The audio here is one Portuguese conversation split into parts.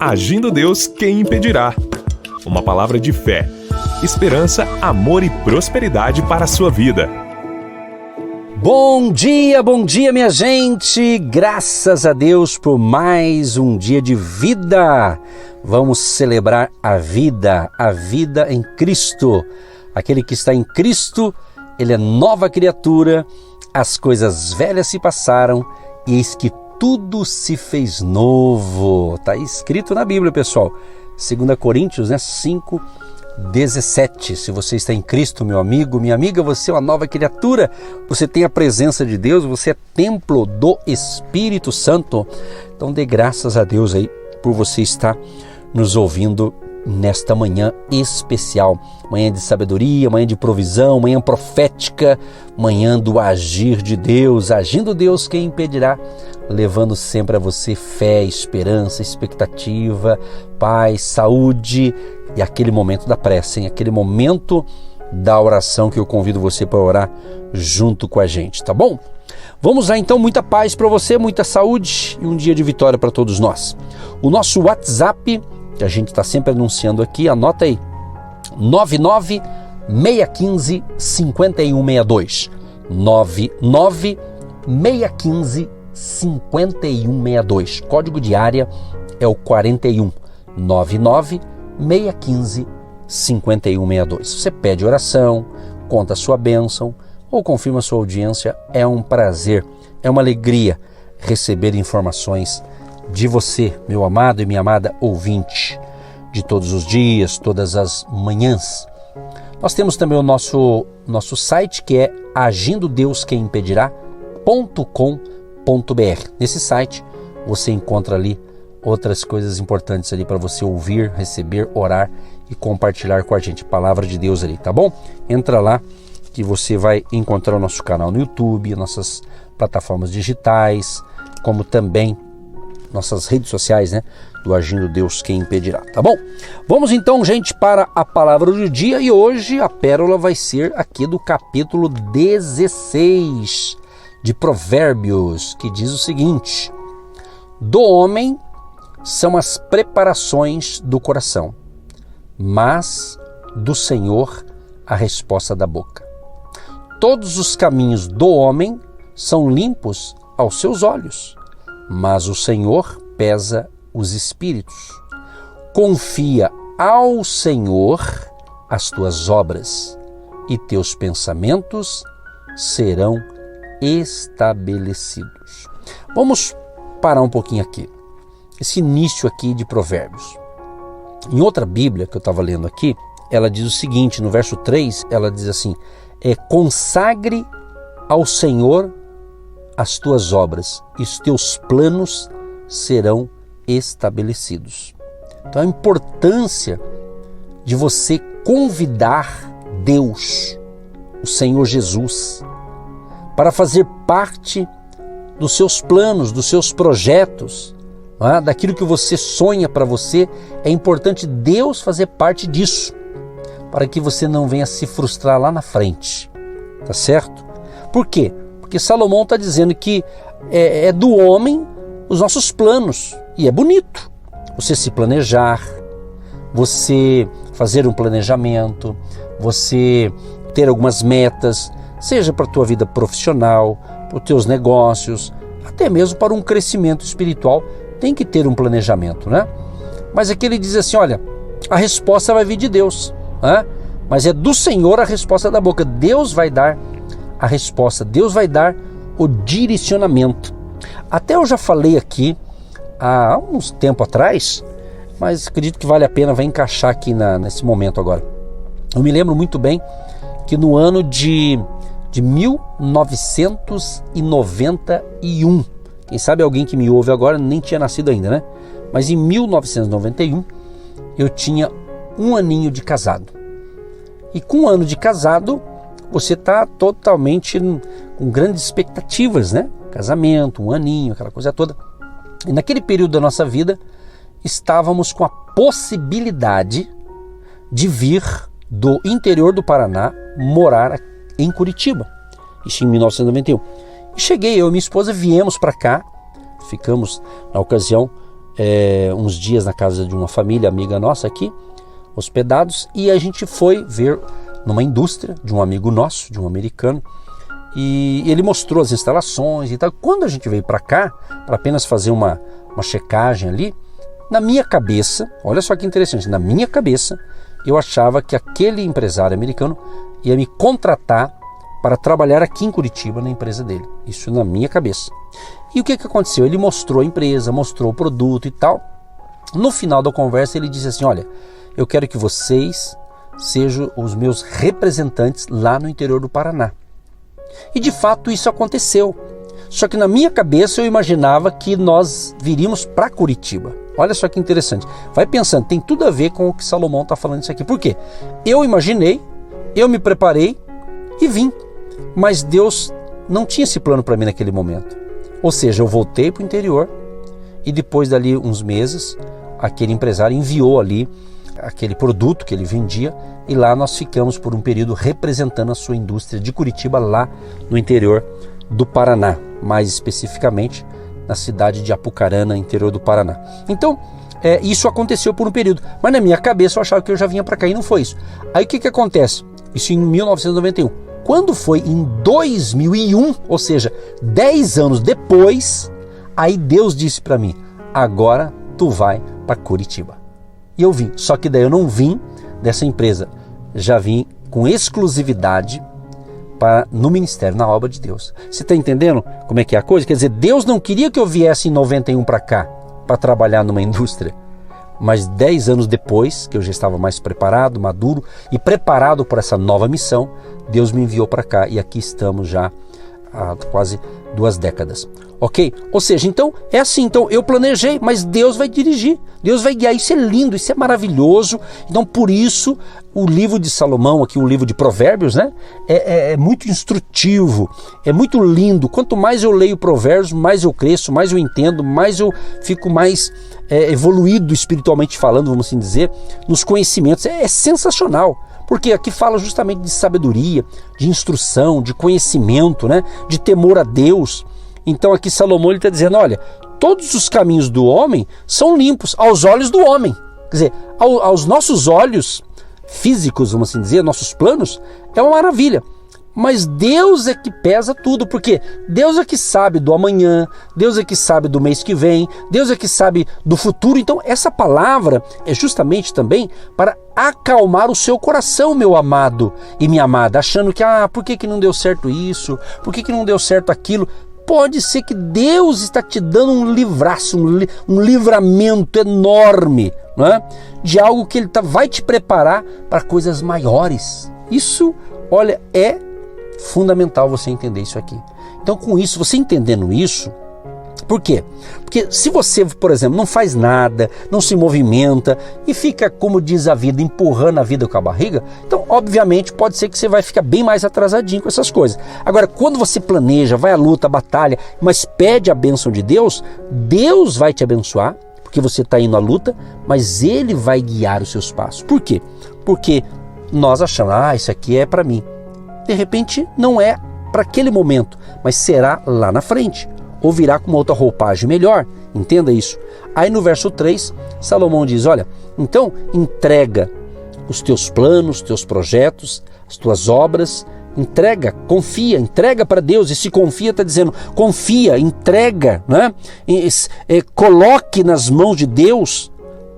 Agindo Deus, quem impedirá? Uma palavra de fé, esperança, amor e prosperidade para a sua vida. Bom dia, minha gente! Graças a Deus por mais um dia de vida. Vamos celebrar a vida em Cristo. Aquele que está em Cristo, ele é nova criatura, as coisas velhas se passaram e eis que tudo se fez novo. Está escrito na Bíblia, pessoal. 2 Coríntios 5:17. Se você está em Cristo, meu amigo, minha amiga, você é uma nova criatura. Você tem a presença de Deus, você é templo do Espírito Santo. Então dê graças a Deus aí por você estar nos ouvindo nesta manhã especial. Manhã de sabedoria, manhã de provisão, manhã profética, manhã do agir de Deus. Agindo Deus, quem impedirá? Levando sempre a você fé, esperança, expectativa, paz, saúde e aquele momento da prece, aquele momento da oração que eu convido você para orar junto com a gente, tá bom? Vamos lá então, muita paz para você, muita saúde e um dia de vitória para todos nós. O nosso WhatsApp, que a gente está sempre anunciando aqui, anota aí, 99615-5162, 99615-5162, código de área é o 41, 99615-5162. Você pede oração, conta a sua bênção ou confirma a sua audiência, é um prazer, é uma alegria receber informações de você, meu amado e minha amada ouvinte, de todos os dias, todas as manhãs. Nós temos também o nosso site, que é agindodeusquemimpedirá.com.br. Nesse site você encontra ali outras coisas importantes ali para você ouvir, receber, orar e compartilhar com a gente. Palavra de Deus ali, tá bom? Entra lá que você vai encontrar o nosso canal no YouTube, nossas plataformas digitais, como também nossas redes sociais, do Agindo Deus, quem impedirá, tá bom? Vamos então, gente, para a palavra do dia e hoje a pérola vai ser aqui do capítulo 16 de Provérbios, que diz o seguinte: do homem são as preparações do coração, mas do Senhor a resposta da boca. Todos os caminhos do homem são limpos aos seus olhos, mas o Senhor pesa os espíritos. Confia ao Senhor as tuas obras e teus pensamentos serão estabelecidos. Vamos parar um pouquinho aqui. Esse início aqui de Provérbios. Em outra Bíblia que eu estava lendo aqui, ela diz o seguinte, no verso 3, ela diz assim, consagre ao Senhor as tuas obras e os teus planos serão estabelecidos. Então a importância de você convidar Deus, o Senhor Jesus, para fazer parte dos seus planos, dos seus projetos, daquilo que você sonha para você, é importante Deus fazer parte disso, para que você não venha se frustrar lá na frente, tá certo? Por quê? Porque Salomão está dizendo que é do homem os nossos planos. E é bonito você se planejar, você fazer um planejamento, você ter algumas metas, seja para a tua vida profissional, para os teus negócios, até mesmo para um crescimento espiritual, tem que ter um planejamento, né? Mas aqui ele diz assim, olha, a resposta vai vir de Deus, mas é do Senhor a resposta da boca. Deus vai dar a resposta, Deus vai dar o direcionamento. Até eu já falei aqui há uns tempo atrás, mas acredito que vale a pena, vai encaixar aqui nesse momento agora. Eu me lembro muito bem que no ano de 1991, quem sabe alguém que me ouve agora nem tinha nascido ainda, né? Mas em 1991 eu tinha 1 aninho de casado. E com 1 ano de casado, você está totalmente com grandes expectativas, né? Casamento, 1 aninho, aquela coisa toda. E naquele período da nossa vida, estávamos com a possibilidade de vir do interior do Paraná morar em Curitiba. Isso em 1991. E cheguei, eu e minha esposa viemos para cá, ficamos na ocasião uns dias na casa de uma família amiga nossa aqui, hospedados, e a gente foi ver numa indústria de um amigo nosso, de um americano, e ele mostrou as instalações e tal. Quando a gente veio para cá, para apenas fazer uma checagem ali, na minha cabeça, olha só que interessante, na minha cabeça, eu achava que aquele empresário americano ia me contratar para trabalhar aqui em Curitiba na empresa dele. Isso na minha cabeça. E o que aconteceu? Ele mostrou a empresa, mostrou o produto e tal. No final da conversa ele disse assim, olha, eu quero que vocês sejam os meus representantes lá no interior do Paraná. E de fato isso aconteceu. Só que na minha cabeça eu imaginava que nós viríamos para Curitiba. Olha só que interessante. Vai pensando, tem tudo a ver com o que Salomão está falando isso aqui. Por quê? Eu imaginei, eu me preparei e vim. Mas Deus não tinha esse plano para mim naquele momento. Ou seja, eu voltei para o interior e depois dali uns meses, aquele empresário enviou ali aquele produto que ele vendia e lá nós ficamos por um período representando a sua indústria de Curitiba lá no interior do Paraná, mais especificamente na cidade de Apucarana, interior do Paraná. Então, isso aconteceu por um período, mas na minha cabeça eu achava que eu já vinha para cá e não foi isso. Aí o que acontece? Isso em 1991. Quando foi em 2001, ou seja, 10 anos depois, aí Deus disse para mim, agora tu vai para Curitiba. E eu vim, só que daí eu não vim dessa empresa, já vim com exclusividade no ministério, na obra de Deus. Você está entendendo como é que é a coisa? Quer dizer, Deus não queria que eu viesse em 91 para cá, para trabalhar numa indústria. Mas 10 anos depois, que eu já estava mais preparado, maduro e preparado para essa nova missão, Deus me enviou para cá e aqui estamos já há quase 2 décadas. Ok? Ou seja, então é assim, então eu planejei, mas Deus vai dirigir, Deus vai guiar, isso é lindo, isso é maravilhoso. Então por isso o livro de Salomão, aqui o livro de Provérbios, né, é muito instrutivo, é muito lindo. Quanto mais eu leio Provérbios, mais eu cresço, mais eu entendo, mais eu fico mais evoluído espiritualmente falando, vamos assim dizer, nos conhecimentos. É sensacional. Porque aqui fala justamente de sabedoria, de instrução, de conhecimento, né? De temor a Deus. Então aqui Salomão está dizendo, olha, todos os caminhos do homem são limpos aos olhos do homem. Quer dizer, aos nossos olhos físicos, vamos assim dizer, nossos planos, é uma maravilha. Mas Deus é que pesa tudo, porque Deus é que sabe do amanhã, Deus é que sabe do mês que vem, Deus é que sabe do futuro. Então essa palavra é justamente também para acalmar o seu coração, meu amado e minha amada, achando que, por que não deu certo isso? Por que não deu certo aquilo? Pode ser que Deus está te dando um livraço, um livramento enorme, não é? De algo que Ele vai te preparar para coisas maiores. Isso, olha, é fundamental você entender isso aqui. Então com isso, você entendendo isso, por quê? Porque se você, por exemplo, não faz nada, não se movimenta e fica, como diz a vida, empurrando a vida com a barriga, então obviamente pode ser que você vai ficar bem mais atrasadinho com essas coisas. Agora, quando você planeja, vai à luta, batalha, mas pede a bênção de Deus, Deus vai te abençoar, porque você está indo à luta, mas Ele vai guiar os seus passos. Por quê? Porque nós achamos, isso aqui é para mim. De repente não é para aquele momento, mas será lá na frente, ou virá com uma outra roupagem melhor, entenda isso. Aí no verso 3, Salomão diz, olha, então entrega os teus planos, os teus projetos, as tuas obras, entrega, confia, entrega para Deus. E se confia, está dizendo, confia, entrega, né? Coloque nas mãos de Deus,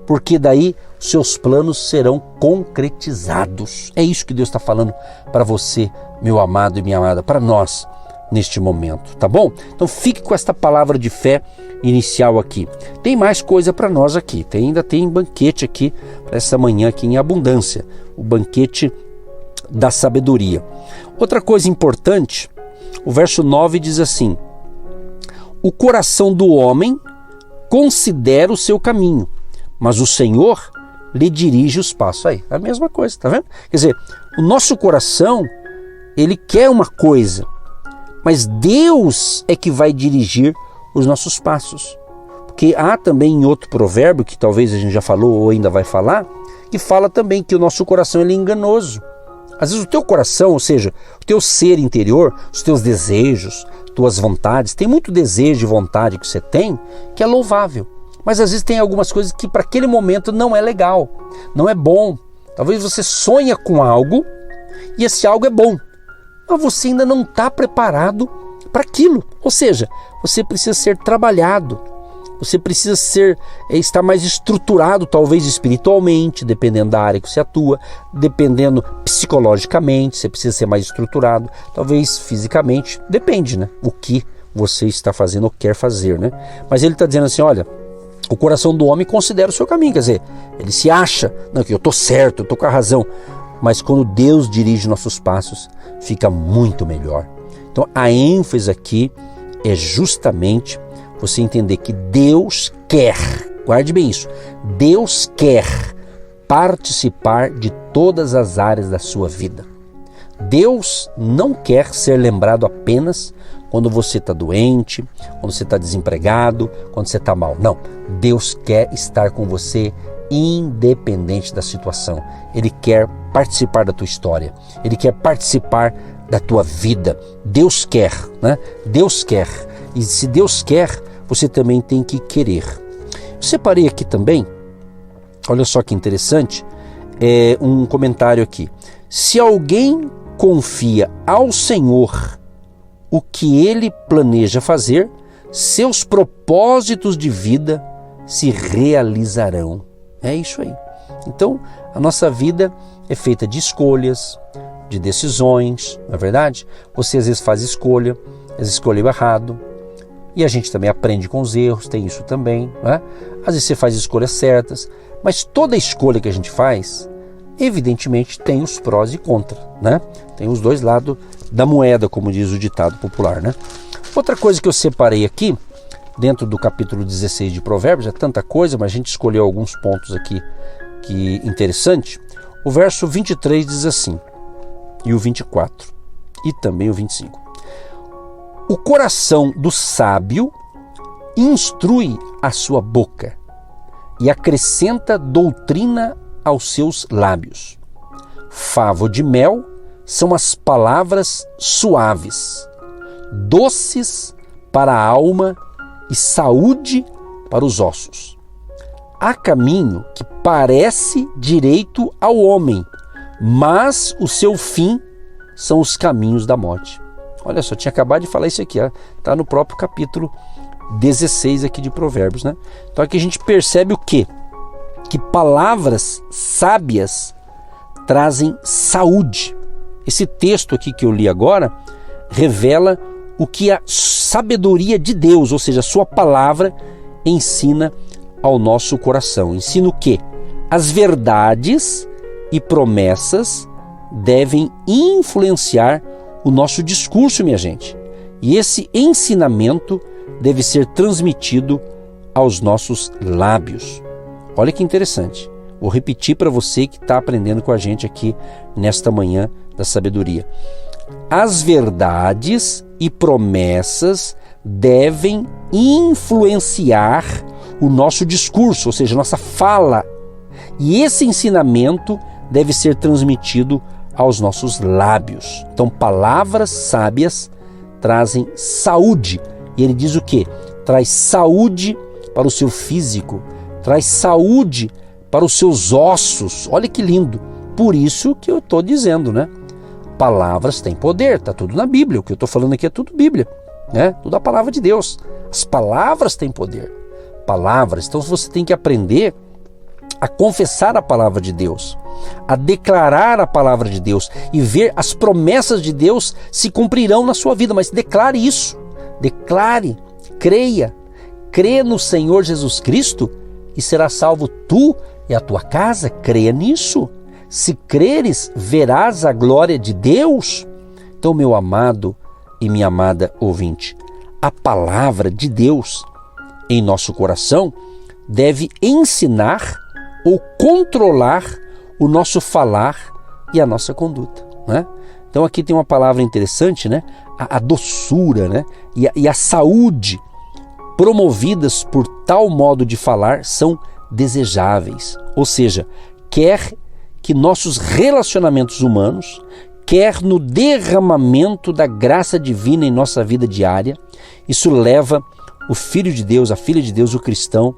porque daí seus planos serão concretizados. É isso que Deus está falando para você, meu amado e minha amada, para nós neste momento, tá bom? Então fique com esta palavra de fé inicial aqui. Tem mais coisa para nós aqui, ainda tem banquete aqui para essa manhã aqui em abundância, o banquete da sabedoria. Outra coisa importante, o verso 9 diz assim, o coração do homem considera o seu caminho, mas o Senhor lhe dirige os passos. Aí, é a mesma coisa, tá vendo? Quer dizer, o nosso coração, ele quer uma coisa, mas Deus é que vai dirigir os nossos passos. Porque há também em outro provérbio, que talvez a gente já falou ou ainda vai falar, que fala também que o nosso coração ele é enganoso. Às vezes o teu coração, ou seja, o teu ser interior, os teus desejos, tuas vontades, tem muito desejo e vontade que você tem, que é louvável. Mas às vezes tem algumas coisas que para aquele momento não é legal, não é bom. Talvez você sonha com algo e esse algo é bom, mas você ainda não está preparado para aquilo. Ou seja, você precisa ser trabalhado, você precisa estar mais estruturado, talvez espiritualmente, dependendo da área que você atua, dependendo psicologicamente, você precisa ser mais estruturado, talvez fisicamente, depende, né? O que você está fazendo ou quer fazer, né? Mas ele está dizendo assim, olha, o coração do homem considera o seu caminho, quer dizer, ele se acha, não, que eu estou certo, eu estou com a razão, mas quando Deus dirige nossos passos, fica muito melhor. Então a ênfase aqui é justamente você entender que Deus quer, guarde bem isso, Deus quer participar de todas as áreas da sua vida. Deus não quer ser lembrado apenas quando você está doente, quando você está desempregado, quando você está mal. Não, Deus quer estar com você independente da situação. Ele quer participar da tua história, Ele quer participar da tua vida. Deus quer, né? Deus quer. E se Deus quer, você também tem que querer. Eu separei aqui também, olha só que interessante, um comentário aqui. Se alguém confia ao Senhor o que Ele planeja fazer, seus propósitos de vida se realizarão. É isso aí. Então, a nossa vida é feita de escolhas, de decisões, não é verdade? Você às vezes faz escolha, às vezes escolheu errado, e a gente também aprende com os erros, tem isso também, né? Às vezes você faz escolhas certas, mas toda escolha que a gente faz, evidentemente tem os prós e contras, né? Tem os dois lados da moeda, como diz o ditado popular, né? Outra coisa que eu separei aqui, dentro do capítulo 16 de Provérbios, é tanta coisa, mas a gente escolheu alguns pontos aqui que interessante. O verso 23 diz assim, e o 24, e também o 25. O coração do sábio instrui a sua boca e acrescenta doutrina aos seus lábios. Favo de mel são as palavras suaves, doces para a alma e saúde para os ossos. Há caminho que parece direito ao homem, mas o seu fim são os caminhos da morte. Olha só, tinha acabado de falar isso aqui, está no próprio capítulo 16 aqui de Provérbios, né? Então aqui a gente percebe o quê? Que palavras sábias trazem saúde. Esse texto aqui que eu li agora revela o que a sabedoria de Deus, ou seja, a sua palavra, ensina ao nosso coração. Ensina o quê? As verdades e promessas devem influenciar o nosso discurso, minha gente. E esse ensinamento deve ser transmitido aos nossos lábios. Olha que interessante. Vou repetir para você que está aprendendo com a gente aqui nesta manhã da sabedoria. As verdades e promessas devem influenciar o nosso discurso, ou seja, nossa fala. E esse ensinamento deve ser transmitido aos nossos lábios. Então, palavras sábias trazem saúde. E ele diz o quê? Traz saúde para o seu físico, traz saúde para os seus ossos. Olha que lindo. Por isso que eu estou dizendo, né? Palavras têm poder, está tudo na Bíblia. O que eu estou falando aqui é tudo Bíblia, né? Tudo a palavra de Deus. As palavras têm poder. Palavras. Então você tem que aprender a confessar a palavra de Deus, a declarar a palavra de Deus e ver as promessas de Deus se cumprirão na sua vida. Mas declare isso, declare, creia, crê no Senhor Jesus Cristo e será salvo tu e a tua casa. Creia nisso. Se creres, verás a glória de Deus. Então, meu amado e minha amada ouvinte, a palavra de Deus em nosso coração deve ensinar ou controlar o nosso falar e a nossa conduta, né? Então aqui tem uma palavra interessante, né? A doçura, né? E a saúde promovidas por tal modo de falar são desejáveis. Ou seja, quer que nossos relacionamentos humanos, quer no derramamento da graça divina em nossa vida diária, isso leva o Filho de Deus, a Filha de Deus, o cristão,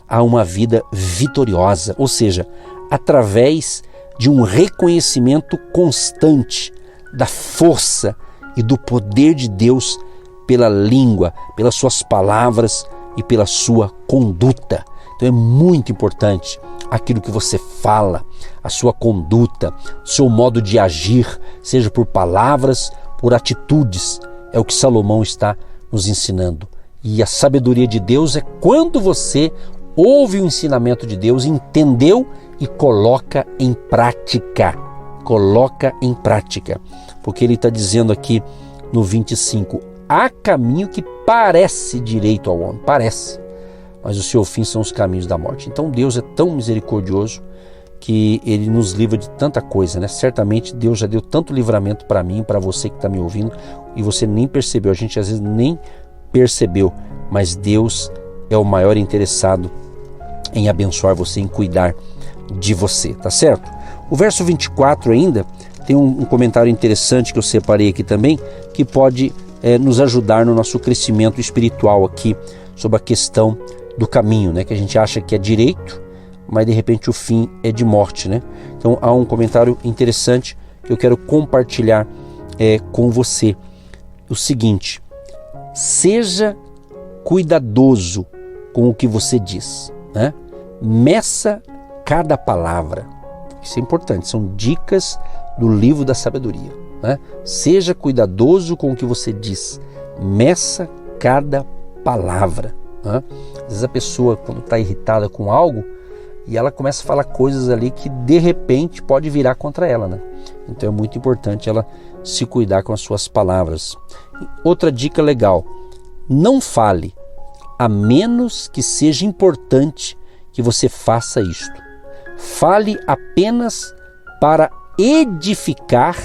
a uma vida vitoriosa, ou seja, através de um reconhecimento constante da força e do poder de Deus pela língua, pelas suas palavras e pela sua conduta. Então é muito importante aquilo que você fala, a sua conduta, seu modo de agir, seja por palavras, por atitudes. É o que Salomão está nos ensinando. E a sabedoria de Deus é quando você ouve o ensinamento de Deus, entendeu e coloca em prática. Coloca em prática. Porque ele está dizendo aqui no 25, há caminho que parece direito ao homem, parece, mas o seu fim são os caminhos da morte. Então Deus é tão misericordioso que Ele nos livra de tanta coisa, né? Certamente Deus já deu tanto livramento para mim, para você que está me ouvindo, e você nem percebeu, a gente às vezes nem percebeu, mas Deus é o maior interessado em abençoar você, em cuidar de você, tá certo? O verso 24 ainda tem um comentário interessante que eu separei aqui também, que pode nos ajudar no nosso crescimento espiritual aqui, sobre a questão do caminho, né? Que a gente acha que é direito, mas de repente o fim é de morte, né? Então há um comentário interessante que eu quero compartilhar com você. O seguinte: seja cuidadoso com o que você diz, né? Meça cada palavra. Isso é importante, são dicas do livro da sabedoria, né? Seja cuidadoso com o que você diz, meça cada palavra, né? Às vezes a pessoa, quando está irritada com algo, e ela começa a falar coisas ali que de repente pode virar contra ela, né? Então é muito importante ela se cuidar com as suas palavras. Outra dica legal: não fale, a menos que seja importante que você faça isto. Fale apenas para edificar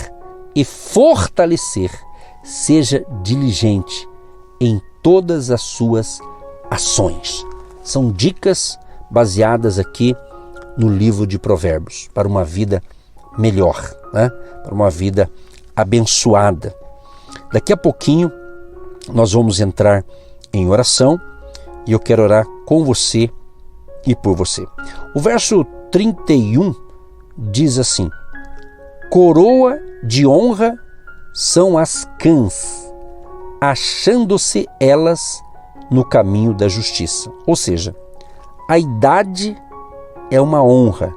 e fortalecer. Seja diligente em todas as suas ações. São dicas baseadas aqui no livro de Provérbios para uma vida melhor, né? Para uma vida abençoada. Daqui a pouquinho nós vamos entrar em oração e eu quero orar com você e por você. O verso 31 diz assim: coroa de honra são as cãs, achando-se elas no caminho da justiça. Ou seja, a idade é uma honra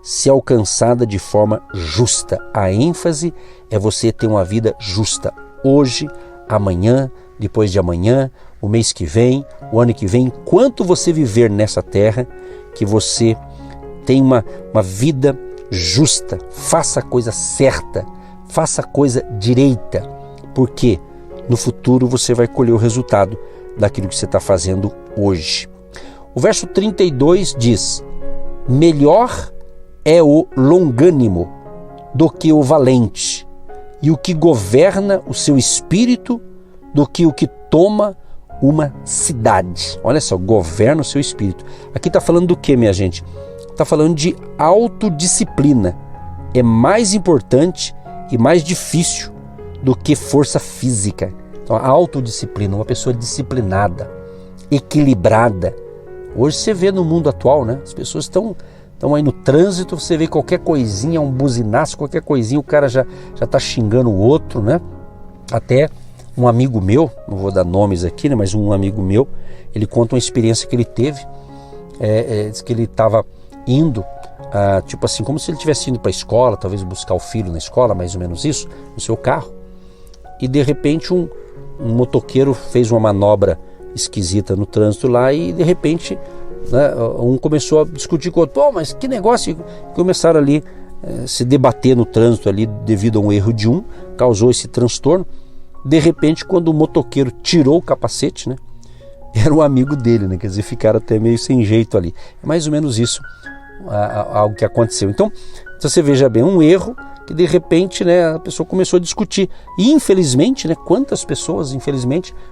se alcançada de forma justa. A ênfase é você ter uma vida justa. Hoje, amanhã, depois de amanhã, o mês que vem, o ano que vem, enquanto você viver nessa terra, que você tenha uma vida justa. Faça a coisa certa, faça a coisa direita, porque no futuro você vai colher o resultado daquilo que você está fazendo hoje. O verso 32 diz: melhor é o longânimo do que o valente, e o que governa o seu espírito do que o que toma uma cidade. Olha só, governa o seu espírito. Aqui está falando do que, minha gente? Está falando de autodisciplina. É mais importante e mais difícil do que força física. Então, a autodisciplina, uma pessoa disciplinada, equilibrada. Hoje você vê no mundo atual, né? As pessoas estão aí no trânsito, você vê qualquer coisinha, um buzinaço, qualquer coisinha, o cara já está xingando o outro, né? Até um amigo meu, não vou dar nomes aqui, né? Mas um amigo meu, ele conta uma experiência que ele teve. Diz que ele estava indo, tipo assim, como se ele estivesse indo para a escola, talvez buscar o filho na escola, mais ou menos isso, no seu carro. E de repente um motoqueiro fez uma manobra esquisita no trânsito lá e de repente, né, um começou a discutir com o outro. Pô, mas que negócio! E começaram ali se debater no trânsito ali devido a um erro de um, causou esse transtorno. De repente, quando o motoqueiro tirou o capacete, né, era um amigo dele, né? Quer dizer, ficaram até meio sem jeito ali. É mais ou menos isso, algo que aconteceu. Então, você veja bem, um erro que de repente, né, a pessoa começou a discutir. E infelizmente, né, quantas pessoas,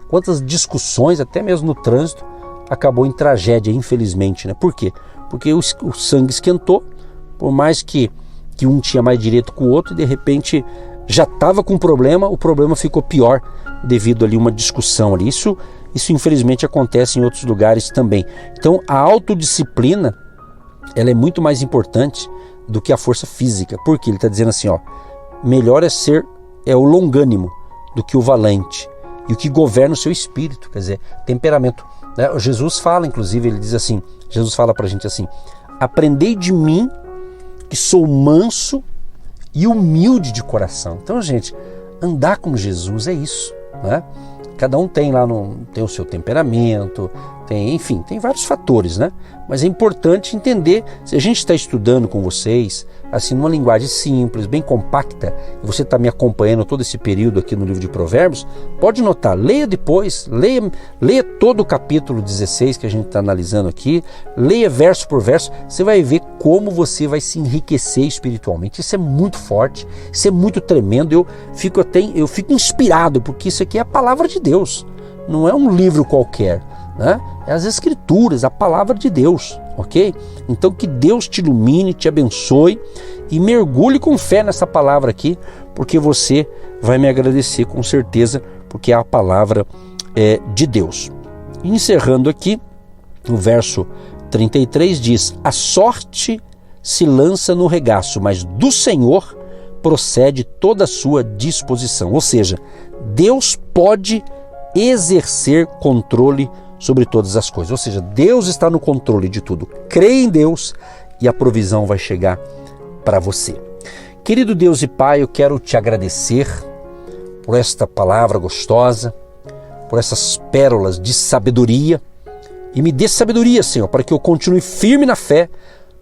quantas discussões, até mesmo no trânsito, acabou em tragédia, infelizmente, né? Por quê? Porque o sangue esquentou, por mais que um tinha mais direito que o outro, e de repente já estava com problema, o problema ficou pior devido ali a uma discussão ali. Isso isso infelizmente acontece em outros lugares também. Então a autodisciplina, ela é muito mais importante do que a força física, porque ele está dizendo assim, melhor é o longânimo do que o valente, e o que governa o seu espírito, quer dizer, temperamento. Né? Jesus fala, inclusive, ele diz assim, Jesus fala pra gente assim, aprendei de mim que sou manso e humilde de coração. Então, gente, andar com Jesus é isso, né? Cada um tem lá, tem o seu temperamento, enfim, tem vários fatores, né? Mas é importante entender, se a gente está estudando com vocês, assim, numa linguagem simples, bem compacta, e você está me acompanhando todo esse período aqui no livro de Provérbios, pode notar, leia depois, leia todo o capítulo 16 que a gente está analisando aqui, leia verso por verso, você vai ver como você vai se enriquecer espiritualmente. Isso é muito forte, isso é muito tremendo, eu fico inspirado, porque isso aqui é a palavra de Deus, não é um livro qualquer, né? É as Escrituras, a palavra de Deus, ok? Então que Deus te ilumine, te abençoe e mergulhe com fé nessa palavra aqui, porque você vai me agradecer com certeza, porque a palavra é de Deus. Encerrando aqui, o verso 33 diz, a sorte se lança no regaço, mas do Senhor procede toda a sua disposição. Ou seja, Deus pode exercer controle sobre todas as coisas. Ou seja, Deus está no controle de tudo. Creia em Deus e a provisão vai chegar para você. Querido Deus e Pai, eu quero te agradecer por esta palavra gostosa, por essas pérolas de sabedoria, e me dê sabedoria, Senhor, para que eu continue firme na fé,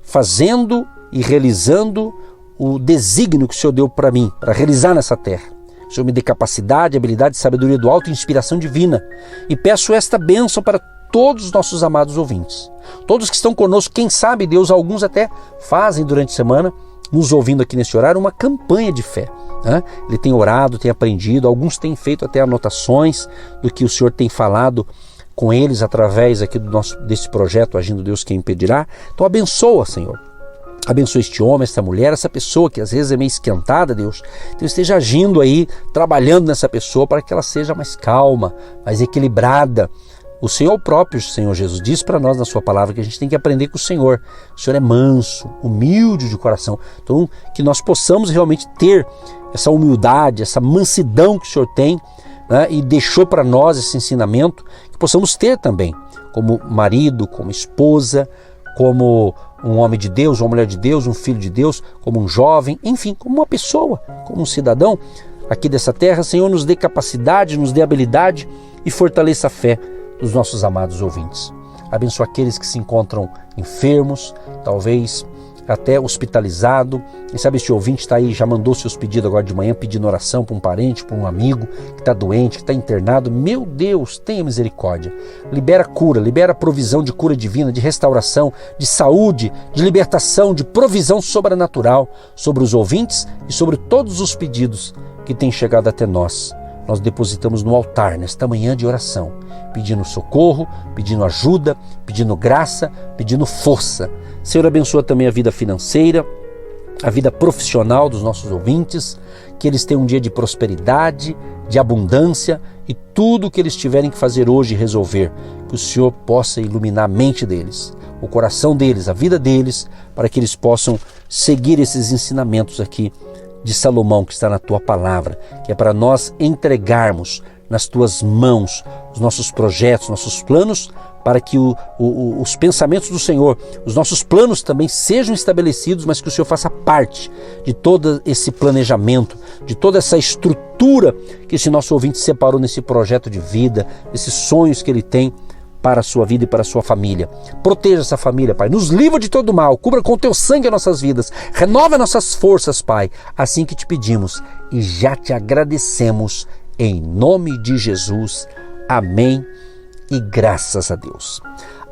fazendo e realizando o desígnio que o Senhor deu para mim, para realizar nessa terra. O Senhor me dê capacidade, habilidade e sabedoria do alto e inspiração divina. E peço esta bênção para todos os nossos amados ouvintes. Todos que estão conosco, quem sabe, Deus, alguns até fazem durante a semana, nos ouvindo aqui nesse horário, uma campanha de fé. Né? Ele tem orado, tem aprendido, alguns têm feito até anotações do que o Senhor tem falado com eles através aqui desse projeto Agindo Deus Quem Impedirá. Então abençoa, Senhor. Abençoa este homem, esta mulher, essa pessoa que às vezes é meio esquentada, Deus. Então esteja agindo aí, trabalhando nessa pessoa para que ela seja mais calma, mais equilibrada. O Senhor próprio, Senhor Jesus, diz para nós na sua palavra que a gente tem que aprender com o Senhor. O Senhor é manso, humilde de coração. Então que nós possamos realmente ter essa humildade, essa mansidão que o Senhor tem, né, e deixou para nós esse ensinamento, que possamos ter também, como marido, como esposa, como um homem de Deus, uma mulher de Deus, um filho de Deus, como um jovem, enfim, como uma pessoa, como um cidadão aqui dessa terra. Senhor, nos dê capacidade, nos dê habilidade e fortaleça a fé dos nossos amados ouvintes. Abençoa aqueles que se encontram enfermos, talvez até hospitalizado. Quem sabe este ouvinte está aí, já mandou seus pedidos agora de manhã, pedindo oração para um parente, para um amigo que está doente, que está internado. Meu Deus, tenha misericórdia. Libera cura, libera provisão de cura divina, de restauração, de saúde, de libertação, de provisão sobrenatural sobre os ouvintes e sobre todos os pedidos que têm chegado até nós. Nós depositamos no altar nesta manhã de oração, pedindo socorro, pedindo ajuda, pedindo graça, pedindo força. Senhor, abençoa também a vida financeira, a vida profissional dos nossos ouvintes, que eles tenham um dia de prosperidade, de abundância, e tudo o que eles tiverem que fazer hoje e resolver, que o Senhor possa iluminar a mente deles, o coração deles, a vida deles, para que eles possam seguir esses ensinamentos aqui de Salomão que está na tua palavra, que é para nós entregarmos nas tuas mãos os nossos projetos, nossos planos, para que os pensamentos do Senhor, os nossos planos também sejam estabelecidos, mas que o Senhor faça parte de todo esse planejamento, de toda essa estrutura que esse nosso ouvinte separou nesse projeto de vida, esses sonhos que ele tem para a sua vida e para a sua família. Proteja essa família, Pai. Nos livra de todo mal. Cubra com o teu sangue as nossas vidas. Renova nossas forças, Pai. Assim que te pedimos e já te agradecemos em nome de Jesus. Amém e graças a Deus.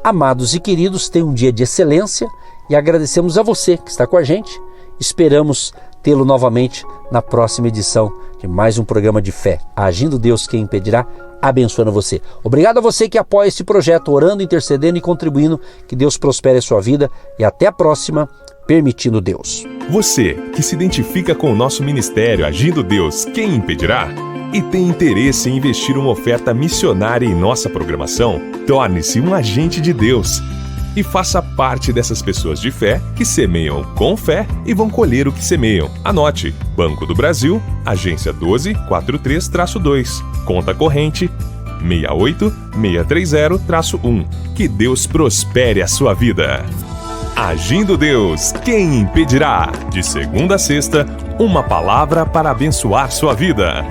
Amados e queridos, tenham um dia de excelência e agradecemos a você que está com a gente. Esperamos tê-lo novamente na próxima edição de mais um programa de fé. Agindo Deus Quem Impedirá, abençoando você. Obrigado a você que apoia este projeto, orando, intercedendo e contribuindo. Que Deus prospere a sua vida e até a próxima, permitindo Deus. Você que se identifica com o nosso ministério Agindo Deus Quem Impedirá? e tem interesse em investir uma oferta missionária em nossa programação? Torne-se um agente de Deus e faça parte dessas pessoas de fé que semeiam com fé e vão colher o que semeiam. Anote: Banco do Brasil, agência 12432-2, conta corrente 68630-1. Que Deus prospere a sua vida. Agindo Deus, quem impedirá? De segunda a sexta, uma palavra para abençoar sua vida.